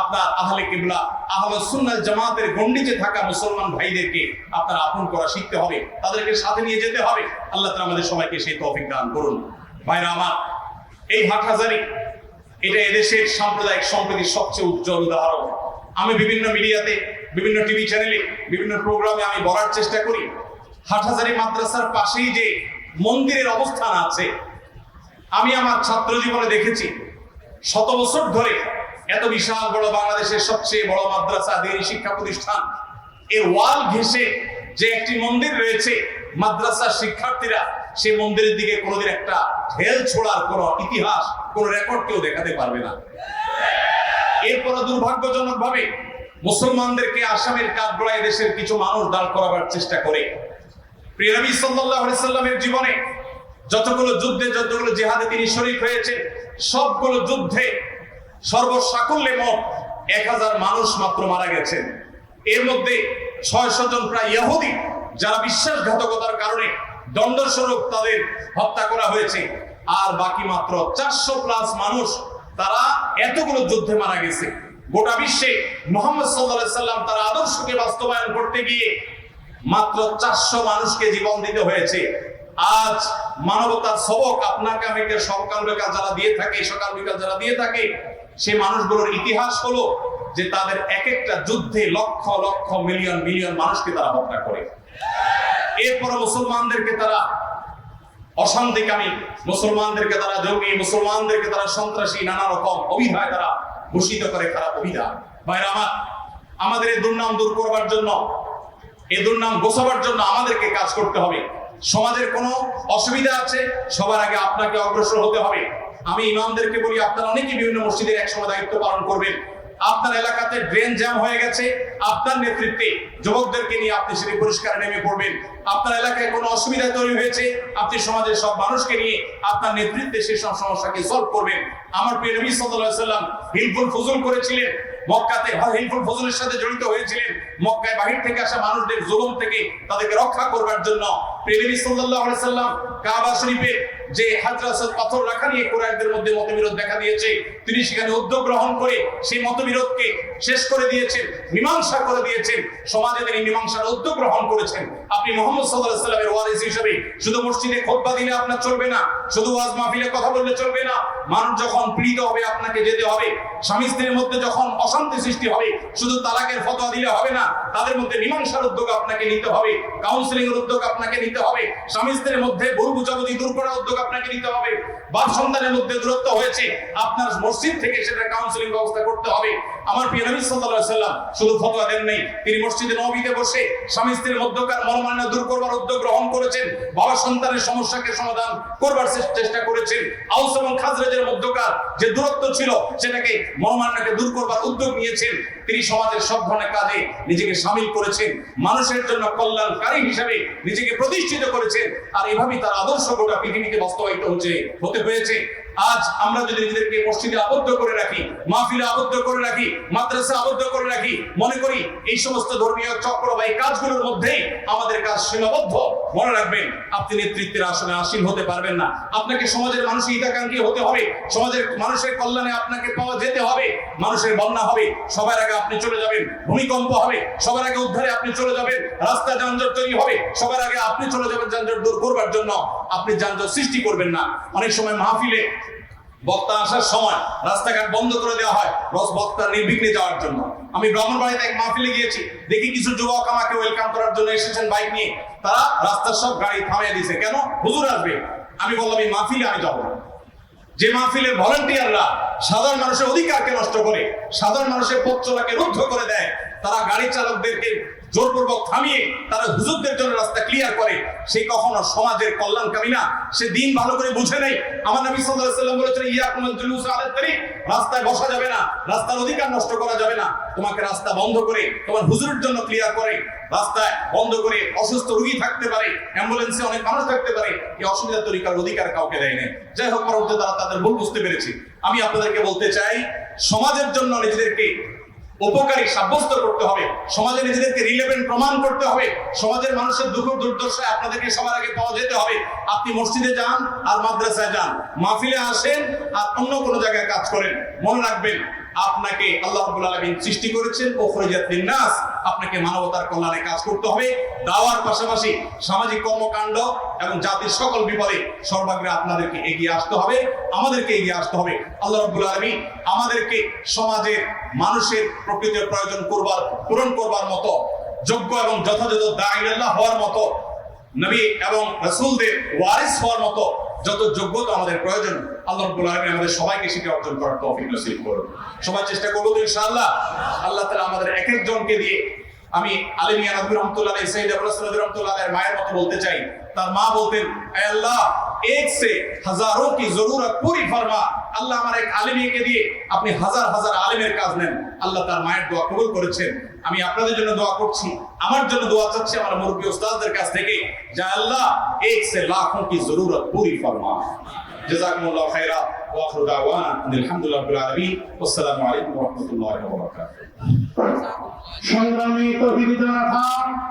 আপনার আহলে কিবলা, আহলে সুন্নাত জামাতের গণ্ডিতে থাকা মুসলমান ভাইদেরকে আপনার আপন করা শিখতে হবে, তাদেরকে সাথে নিয়ে যেতে হবে। আল্লাহ তাআলা আমাদের সবাইকে সেই তৌফিক দান করুন। ভাইরা আমার, এই হাটহাজারী এটা এদেশের সাম্প্রদায়িক সম্প্রীতির সবচেয়ে উজ্জ্বল উদাহরণ। আমি বিভিন্ন মিডিয়াতে, বিভিন্ন টিভি চ্যানেলে, বিভিন্ন প্রোগ্রামে আমি বলার চেষ্টা করি, হাটহাজারী মাদ্রাসার পাশেই যে মন্দিরের অবস্থান আছে, আমি আমার ছাত্র জীবনে দেখেছি শত বছর ধরে এত বিশাল বড় বাংলাদেশের সবচেয়ে বড় মাদ্রাসা, দ্বীনি শিক্ষা প্রতিষ্ঠান, এর ওয়াল ঘেঁষে যে একটি মন্দির রয়েছে, মাদ্রাসার শিক্ষার্থীরা সেই মন্দিরের দিকে কোনোদিন একটা ঢেল ছোড়ার কোনো ইতিহাস, কোনো রেকর্ড কেউ দেখাতে পারবে না। এরপর দুর্ভাগ্যজনক ভাবে মুসলমানদেরকে আসামের কাঠগড়ায় দেশের কিছু মানুষ দাঁড় করাবার চেষ্টা করে। প্রিয় নবী সাল্লাল্লাহু আলাইহি সাল্লামের জীবনে যতগুলো যুদ্ধে, যতগুলো জিহাদে তিনি শরীক হয়েছেন, সবগুলো যুদ্ধে সর্বসাকুল্যে মোট 1000 মানুষ মাত্র মারা গেছেন। এর মধ্যে 600 জন প্রায় ইহুদি, যারা বিশ্বাসঘাতকতার কারণে দণ্ডস্বরূপ তাদের হত্যা করা হয়েছে। আর বাকি মাত্র 400+ মানুষ, তারা এতগুলো যুদ্ধে মারা গেছে। গোটা বিশ্বে মুহাম্মদ সাল্লাল্লাহু আলাইহি সাল্লাম তার আদর্শকে বাস্তবায়ন করতে গিয়ে মাত্র 400 মানুষকে জীবন দিতে হয়েছে। আজ মানবতার সবক আপনাকে আমাকে সকাল বিকাল যারা দিয়ে থাকে সেই মানুষগুলোর ইতিহাস হলো যে তাদের এক একটা যুদ্ধে লক্ষ লক্ষ মিলিয়ন মিলিয়ন মানুষকে তারা হত্যা করে। এরপর মুসলমানদেরকে তারা অশান্তিকামী, মুসলমানদেরকে তারা জঙ্গি, মুসলমানদেরকে তারা সন্ত্রাসী, নানা রকম অভিধায় তারা ভূষিত করে, খারাপ অভিধা। ভাইরা আমার, আমাদের এই দুর্নাম দূর করবার জন্য, এই দুর্নাম গোছাবার জন্য আমাদেরকে কাজ করতে হবে। সমাজের কোনো অসুবিধা আছে, সবার আগে আপনাকে অগ্রসর হতে হবে। আমি ইমামদেরকে বলি, আপনারা অনেকেই বিভিন্ন মসজিদের একসময় দায়িত্ব পালন করবেন। আপনার এলাকাতে ড্রেন জ্যাম হয়ে গেছে, আপনার নেতৃত্বে যুবকদেরকে নিয়ে আপনি সেটি পরিষ্কার নেমে পড়বেন। আপনার এলাকায় কোনো অসুবিধা তৈরি হয়েছে, আপনি সমাজের সব মানুষকে নিয়ে আপনার নেতৃত্বে সেই সব সমস্যাকে সলভ করবেন। আমার প্রিয় নবী সাল্লাল্লাহু আলাইহি সাল্লাম হিলফুল ফুজুল করেছিলেন মক্কাতে, হিলফুল ফুজুলের সাথে জড়িত হয়েছিলেন মক্কায় বাহির থেকে আসা মানুষদের জুলুম থেকে তাদেরকে রক্ষা করবার জন্য। প্রিয় নবী সাল্লাল্লাহু আলাইহি সাল্লাম কাবা শরীফে যে হাজরাত পাথর রাখা নিয়ে কুরাইশদের মধ্যে মতবিরোধ দেখা দিয়েছে, তিনি সেখানে উদ্যোগ গ্রহণ করে সেই মতবিরোধকে শেষ করে দিয়েছেন, মীমাংসা করে দিয়েছেন। সমাজে তিনি মীমাংসার উদ্যোগ গ্রহণ করেছেন। আপনি মুহাম্মদ সাল্লাল্লাহু আলাইহি সাল্লামের ওয়ারিস হিসেবে শুধু মসজিদে খুতবা দিলে আপনার চলবে না, শুধু ওয়াজ মাহফিলে কথা বললে চলবে না। মানুষ যখন পীড়িত হবে আপনাকে যেতে হবে। স্বামী স্ত্রীর মধ্যে যখন অশান্তি সৃষ্টি হবে শুধু তালাকের ফতোয়া দিলে হবে না, তাদের মধ্যে মীমাংসার উদ্যোগ আপনাকে নিতে হবে, কাউন্সেলিং এর উদ্যোগ আপনাকে নিতে হবে, স্বামী স্ত্রীর মধ্যে ভুল বুঝাবুঝি দূর করার উদ্যোগ আপনাকে নিতে হবে। বাপ সন্তানের মধ্যে দূরত্ব হয়েছে, আপনার মসজিদ থেকে সেটা কাউন্সেলিং ব্যবস্থা করতে হবে। আমার প্রিয় নবী সাল্লাল্লাহু আলাইহি সাল্লাম শুধু ফতোয়া দেন নাই, তিনি মসজিদে নববীতে বসে স্বামী স্ত্রীর মধ্যকার মনোমালিন্য দূর করবার উদ্যোগ গ্রহণ করেছেন, বাবা সন্তানের সমস্যাকে সমাধান করবার চেষ্টা করেছেন। আউস এবং খাজরাজের মধ্যকার যে দূরত্ব ছিল সেটাকে মনোমালিন্যকে দূর করবার উদ্যোগ নিয়েছেন। তিনি সমাজের সব ধরনের কাজে নিজেকে শামিল করেছেন, মানুষের জন্য কল্যাণকারী হিসেবে নিজেকে প্রতিষ্ঠিত করেছেন। আর এভাবেই তার আদর্শ গোটা পৃথিবীতে বাস্তবায়িত হতে হয়েছে। আজ আমরা যদি নিজেদেরকে মসজিদে আবদ্ধ করে রাখি, মাহফিলে আবদ্ধ করে রাখি, মাদ্রাসা আবদ্ধ করে রাখি, মনে করি এই সমস্ত ধর্মীয় চক্র বা এই কাজগুলোর মধ্যেই আমাদের কাজ সীমাবদ্ধ, মনে রাখবেন আপনি নেতৃত্বের আসনে আসীন হতে পারবেন না। আপনাকে সমাজের মানুষের হিতাকাঙ্ক্ষী হতে হবে, সমাজের মানুষের কল্যাণে আপনাকে পাওয়া যেতে হবে। মানুষের বন্যা হবে, সবার আগে আপনি চলে যাবেন। ভূমিকম্প হবে, সবার আগে উদ্ধারে আপনি চলে যাবেন। রাস্তা যানজট তৈরি হবে, সবার আগে আপনি চলে যাবেন যানজট দূর করবার জন্য। আপনি যানজট সৃষ্টি করবেন না। অনেক সময় মাহফিলে বক্তা আসার সময় রাস্তাঘাট বন্ধ করে দেওয়া হয় বক্তা নির্বিঘ্নে যাওয়ার জন্য। আমি ব্রাহ্মণবাড়িতে এক মাহফিলে গিয়েছি, দেখি কিছু যুবক আমাকে ওয়েলকাম করার জন্য এসেছেন বাইক নিয়ে। তারা রাস্তার সব গাড়ি থামিয়ে দিয়েছে, কেন? হুজুর আসবে। আমি বললাম এই মাহফিলে আমি যাবো না। যে মাহফিলের ভলান্টিয়াররা সাধারণ মানুষের অধিকারকে নষ্ট করে, সাধারণ মানুষের পথ চলাকে রুদ্ধ করে দেয়, তারা গাড়ি চালকদেরকে জোরপূর্বক থামিয়ে তারা হুজুরদের জন্য রাস্তা ক্লিয়ার করে, সে কখনো সমাজের কল্যাণকামী না, সে দিন ভালো করে বুঝে নেই। আমার নবী সাল্লাল্লাহু আলাইহি সাল্লাম বলেছেন, ইয়াকুমুল জুলুস আলা তারিক, রাস্তায় বসা যাবে না, রাস্তার অধিকার নষ্ট করা যাবে না। তোমাকে রাস্তা বন্ধ করে তোমার হুজুরের জন্য ক্লিয়ার করে, রাস্তায় বন্ধ করে অসুস্থ রোগী থাকতে পারে, অ্যাম্বুলেন্সে অনেক মানুষ থাকতে পারে, এই অসুবিধা তৈরি করার অধিকার কাউকে দেয় না। যাই হোক, পরবর্তীতে তারা তাদের ভুল বুঝতে পেরেছে। আমি আপনাদেরকে বলতে চাই, সমাজের জন্য নিজেদেরকে উপকারী সাব্যস্ত করতে হবে, সমাজে নিজেদেরকে রিলেভেন্ট প্রমাণ করতে হবে, সমাজের মানুষের দুঃখ দুর্দশায় আপনাদেরকে সবার আগে পাওয়া যেতে হবে। আপনি মসজিদে যান আর মাদ্রাসায় যান, মাহফিলে আসেন আর অন্য কোনো জায়গায় কাজ করেন, মনে রাখবেন আপনাকে আল্লাহ রাব্বুল আলামিন সৃষ্টি করেছেন উখরিজাত লিন-নাস, আপনাকে মানবতার কল্যাণে কাজ করতে হবে। দাওয়ার পাশাপাশি সামাজিক কর্মকাণ্ড এবং জাতির সকল বিপদে সর্বাগ্রে আপনাদেরকে এগিয়ে আসতে হবে, আমাদেরকে এগিয়ে আসতে হবে। আল্লাহ রাব্বুল আলামিন আমাদেরকে সমাজের মানুষের প্রকৃত প্রয়োজন পূরণ করবার মতো যোগ্য এবং যথাযথ দাঈ-ইলাল্লাহ হওয়ার মতো, নবী এবং রাসূলদের ওয়ারিস হওয়ার মতো যত যোগ্যতা আমাদের প্রয়োজন, আল্লাহ রাব্বুল আলামিন আমাদের সবাইকে সেটা অর্জন করার তৌফিক নসিব করুন। সবাই চেষ্টা করব তো ইনশাআল্লাহ। আল্লাহ তাআলা আমাদের এক একজনকে দিয়ে, আমি আলিমিয়া নবী রাহমাতুল্লাহ আলাইহি, সাইয়্যিদ আবু রাসূল রাহমাতুল্লাহ আলাইহির মায়ের মতো বলতে চাই। তার মা বলতেন, এ আল্লাহ, এক সে হাজারোं की जरूरत पूरी फरमा। আল্লাহ আমার এক আলিমকে দিয়ে আপনি হাজার হাজার আলিমের কাজ নেন। আল্লাহ তার মায়ের দোয়া কবুল করেছেন। আমি আপনাদের জন্য দোয়া করছি, আমার জন্য দোয়া চাচ্ছি আমার মুরব্বি উস্তাদদের কাছ থেকে, যা আল্লাহ এক সে লাখों की जरूरत पूरी फरमा। জাযাকুমুল্লাহু খাইরা ওয়া আখিরু দাওয়ানা আলহামদুলিল্লাহি রাব্বিল আলামিন। আসসালামু আলাইকুম ওয়া রাহমাতুল্লাহি ওয়া বারাকাতুহু। সংগ্রামী তৌহিদি জনতা